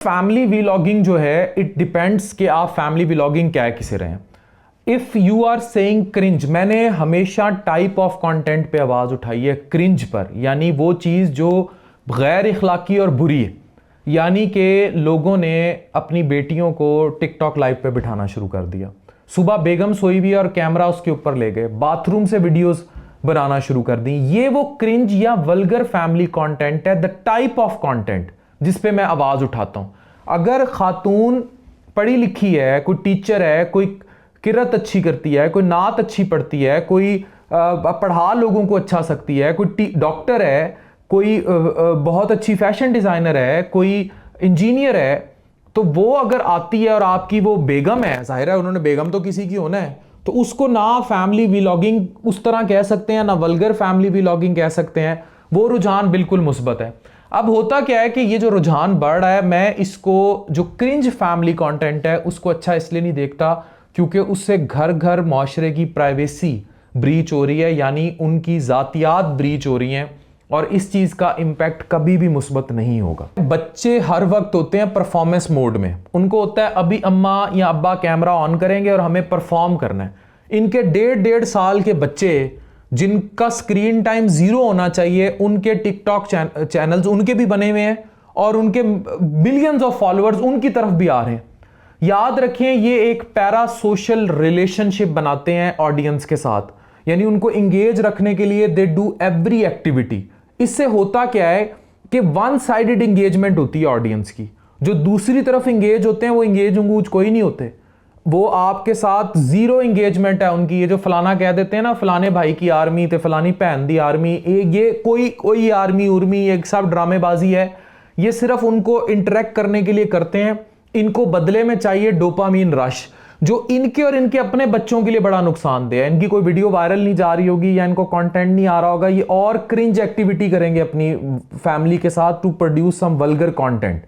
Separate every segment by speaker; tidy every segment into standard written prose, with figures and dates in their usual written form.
Speaker 1: Family vlogging जो है it depends कि आप फैमिली व्लॉगिंग क्या किसे रहे हैं। If you are saying cringe, मैंने हमेशा टाइप ऑफ कंटेंट पे आवाज उठाई है क्रिंज पर, यानी वो चीज जो गैर इखलाकी और बुरी है। यानी कि लोगों ने अपनी बेटियों को टिकटॉक लाइव पे बिठाना शुरू कर दिया। सुबह बेगम सोई हुई और कैमरा उसके ऊपर ले गए, बाथरूम से वीडियोस बनाना शुरू कर दी। ये वो क्रिंज या वल्गर फैमिली कंटेंट है, द टाइप ऑफ कंटेंट जिस पे मैं आवाज उठाता हूं। अगर खातून पढ़ी लिखी है, कोई टीचर है, कोई किरत अच्छी करती है, कोई नात अच्छी पढ़ती है, कोई पढ़ा लोगों को अच्छा सकती है, कोई डॉक्टर है, कोई बहुत अच्छी फैशन डिजाइनर है, कोई इंजीनियर है, तो वो अगर आती है और आपकी वो बेगम है, जाहिर है उन्होंने बेगम तो किसी की होना है, तो उसको ना फैमिली व्लॉगिंग उस तरह कह सकते हैं, ना वल्गर फैमिली व्लॉगिंग कह सकते हैं। वो रुझान बिल्कुल मुस्बत है। अब होता क्या है कि ये जो रुझान बढ़ रहा है, मैं इसको जो क्रिंज फैमिली कंटेंट है उसको अच्छा इसलिए नहीं देखता क्योंकि उससे घर घर माशरे की प्राइवेसी ब्रीच हो रही है, यानी उनकी जातियात ब्रीच हो रही हैं, और इस चीज का इंपैक्ट कभी भी मुस्बत नहीं होगा। बच्चे हर वक्त होते हैं परफॉर्मेंस मोड में, उनको होता है अभी अम्मा या अब्बा कैमरा ऑन करेंगे और हमें परफॉर्म करना है। इनके 1.5 के बच्चे जिनका स्क्रीन टाइम 0 होना चाहिए, उनके टिकटॉक चैनल्स उनके भी बने हुए हैं और उनके बिलियंस ऑफ फॉलोअर्स उनकी तरफ भी आ रहे हैं। याद रखें, ये एक पैरा सोशल रिलेशनशिप बनाते हैं ऑडियंस के साथ, यानी उनको इंगेज रखने के लिए दे डू एवरी एक्टिविटी। इससे होता क्या है कि वन साइडेड इंगेजमेंट होती है ऑडियंस की। जो दूसरी तरफ इंगेज होते हैं वो इंगेज उंगूज कोई नहीं होते, वो आपके साथ 0 इंगेजमेंट है उनकी। ये जो फलाना कह देते हैं ना, फलाने भाई की आर्मी थे, फलानी भैन दी आर्मी, ये कोई आर्मी उर्मी, ये सब ड्रामेबाजी है। ये सिर्फ उनको इंटरेक्ट करने के लिए करते हैं। इनको बदले में चाहिए डोपामीन रश, जो इनके और इनके अपने बच्चों के लिए बड़ा नुकसानदेह है। इनकी कोई वीडियो वायरल नहीं जा रही होगी या इनको कंटेंट नहीं आ रहा होगा, ये और क्रिंज एक्टिविटी करेंगे अपनी फैमिली के साथ to produce some vulgar content.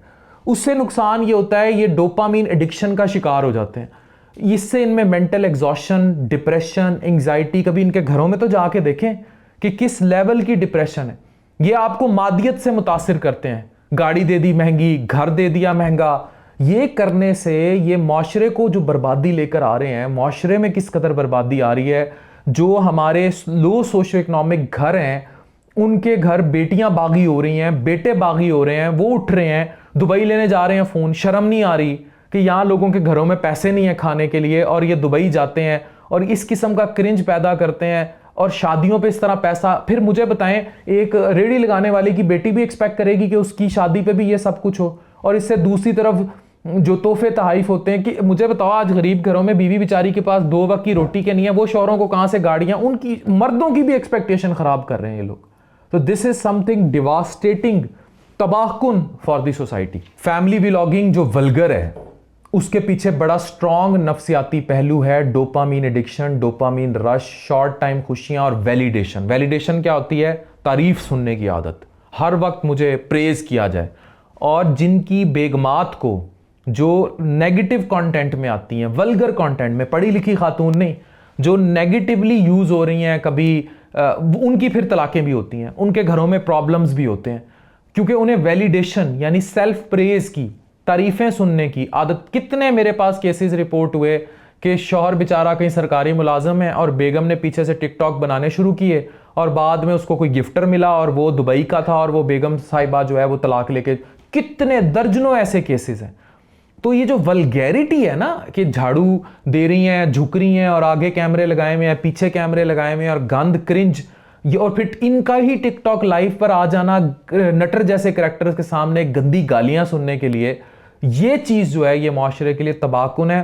Speaker 1: उससे नुकसान ये होता है, ये डोपामीन एडिक्शन का शिकार हो जाते हैं। इससे इनमें मेंटल एग्जॉशन, डिप्रेशन, एंग्जाइटी, कभी इनके घरों में तो जाके देखें कि किस लेवल की डिप्रेशन है। ये आपको मादियत से मुतासिर करते हैं, गाड़ी दे दी महंगी, घर दे दिया महंगा। ये करने से ये माशरे को जो बर्बादी लेकर आ रहे हैं, माशरे में किस कदर बर्बादी आ रही है। जो हमारे लो सोशो इकोनॉमिक घर हैं, उनके घर बेटियां बागी हो रही हैं, बेटे बागी हो रहे हैं, वो उठ रहे हैं, दुबई लेने जा रहे हैं फ़ोन। शर्म नहीं आ रही कि यहाँ लोगों के घरों में पैसे नहीं है खाने के लिए और ये दुबई जाते हैं और इस किस्म का क्रिंज पैदा करते हैं और शादियों पे इस तरह पैसा। फिर मुझे बताएं, एक रेडी लगाने वाले की बेटी भी एक्सपेक्ट करेगी कि उसकी शादी पे भी ये सब कुछ हो, और इससे दूसरी तरफ जो तोहफे तहाइफ होते हैं कि मुझे बताओ, आज गरीब घरों में बीवी बेचारी के पास 2 वक्त की रोटी के नहीं है, वो शौहरों को कहां से गाड़ियां, उनकी मर्दों की भी एक्सपेक्टेशन खराब कर रहे हैं ये लोग। तो दिस इज समथिंग डिवास्टेटिंग, तबाहकुन for the society. Family vlogging जो वल्गर है उसके पीछे बड़ा स्ट्रॉन्ग नफ्सियाती पहलू है, dopamine addiction, dopamine rush, short time खुशियां और वैलिडेशन। वैलिडेशन क्या होती है? तारीफ सुनने की आदत, हर वक्त मुझे प्रेज किया जाए। और जिनकी बेगमात को जो नेगेटिव कंटेंट में आती हैं, वल्गर कंटेंट में, पढ़ी लिखी खातून नहीं, जो नेगेटिवली यूज हो रही हैं, कभी उनकी फिर तलाकें भी होती हैं, उनके घरों में प्रॉब्लम्स भी होते हैं, क्योंकि उन्हें वैलिडेशन यानी सेल्फ प्रेज की, तारीफें सुनने की आदत। कितने मेरे पास केसेस रिपोर्ट हुए कि शौहर बेचारा कहीं सरकारी मुलाजिम है और बेगम ने पीछे से टिकटॉक बनाने शुरू किए और बाद में उसको कोई गिफ्टर मिला और वो दुबई का था और वो बेगम साहिबा जो है वो तलाक लेके, कितने दर्जनों ऐसे केसेस हैं। तो ये जो वल्गैरिटी है ना, कि झाड़ू दे रही हैं, झुक रही हैं और आगे कैमरे लगाए हुए हैं, पीछे कैमरे लगाए हुए हैं और गंद क्रिंज, ये और फिर इनका ही टिकटॉक लाइव पर आ जाना नटर जैसे कैरेक्टर्स के सामने गंदी गालियां सुनने के लिए, ये चीज जो है ये माशरे के लिए तबाहकुन है।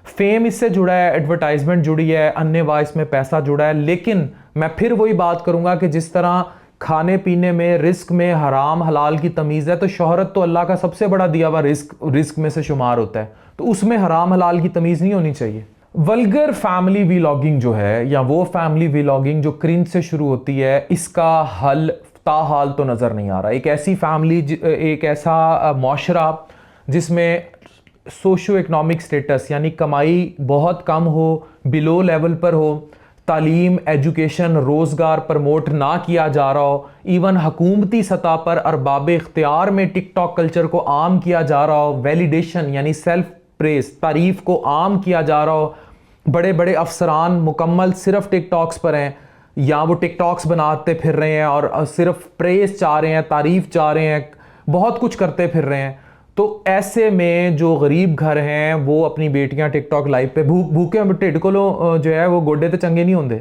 Speaker 1: फेम इससे जुड़ा है, एडवर्टाइजमेंट जुड़ी है, अन्य वाइस में पैसा जुड़ा है। लेकिन मैं फिर वही बात करूंगा कि जिस तरह खाने पीने में, रिस्क में हराम हलाल की तमीज़ है, तो शोहरत तो अल्लाह का सबसे बड़ा दिया हुआ रिस्क में से शुमार होता है, तो उसमें हराम हलाल की तमीज़ नहीं होनी चाहिए। वल्गर फैमिली व्लॉगिंग जो है, या वो फैमिली व्लॉगिंग जो क्रिंज से शुरू होती है, इसका हल ताहाल तो नज़र नहीं आ रहा। एक ऐसी फैमिली, एक ऐसा माशरा जिसमें सोशो इकोनॉमिक स्टेटस यानी कमाई बहुत कम हो, बिलो लेवल पर हो, तालीम, एजुकेशन, रोज़गार प्रमोट ना किया जा रहा हो, इवन हकूमती सतह पर अरबाब इख्तियार में टिकटॉक कल्चर को आम किया जा रहा हो, वैलिडेशन यानी सेल्फ प्रेस, तारीफ को आम किया जा रहा हो, बड़े बड़े अफसरान मुकम्मल सिर्फ टिकटॉक्स पर हैं या वो टिकटॉक्स बनाते फिर रहे हैं और सिर्फ प्रेस चाह रहे हैं, तारीफ चाह रहे हैं, बहुत कुछ करते फिर रहे हैं। तो ऐसे में जो गरीब घर हैं वो अपनी बेटियां टिकटॉक लाइव पे भूखे ढिड को जो है वो गोडे तो चंगे नहीं होंगे,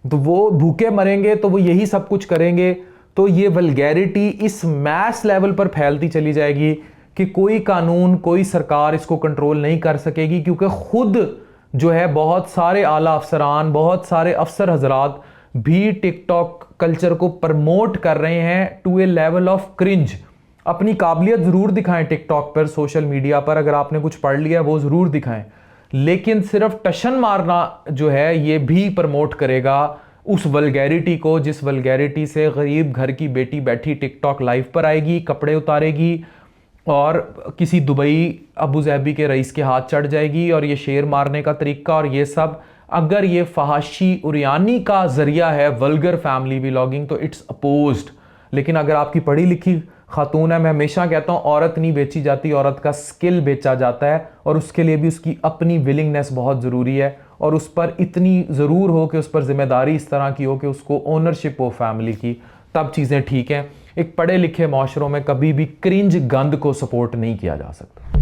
Speaker 1: तो वो भूखे मरेंगे तो वो यही सब कुछ करेंगे। तो ये वल्गैरिटी इस मैस लेवल पर फैलती चली जाएगी कि कोई कानून, कोई सरकार इसको कंट्रोल नहीं कर सकेगी, क्योंकि खुद जो है बहुत सारे आला अफसरान, बहुत सारे अफसर हजरात भी टिकटॉक कल्चर को प्रमोट कर रहे हैं to a level of cringe. अपनी काबिलियत ज़रूर दिखाएं टिकटॉक पर, सोशल मीडिया पर, अगर आपने कुछ पढ़ लिया वो ज़रूर दिखाएं, लेकिन सिर्फ टशन मारना जो है ये भी प्रमोट करेगा उस वल्गैरिटी को, जिस वल्गैरिटी से गरीब घर की बेटी बैठी टिकटॉक लाइव पर आएगी, कपड़े उतारेगी और किसी दुबई अबू धाबी के रईस के हाथ चढ़ जाएगी, और ये शेर मारने का तरीका और ये सब, अगर ये फहाशी उरियानी का जरिया है वल्गर फैमिली व्लॉगिंग तो इट्स अपोज्ड। लेकिन अगर आपकी पढ़ी लिखी खातून है, मैं हमेशा कहता हूँ औरत नहीं बेची जाती, औरत का स्किल बेचा जाता है, और उसके लिए भी उसकी अपनी विलिंगनेस बहुत ज़रूरी है, और उस पर इतनी ज़रूर हो कि उस पर जिम्मेदारी इस तरह की हो कि उसको ओनरशिप हो फैमिली की, तब चीज़ें ठीक हैं। एक पढ़े लिखे माशरों में कभी भी क्रिंज गंद को सपोर्ट नहीं किया जा सकता।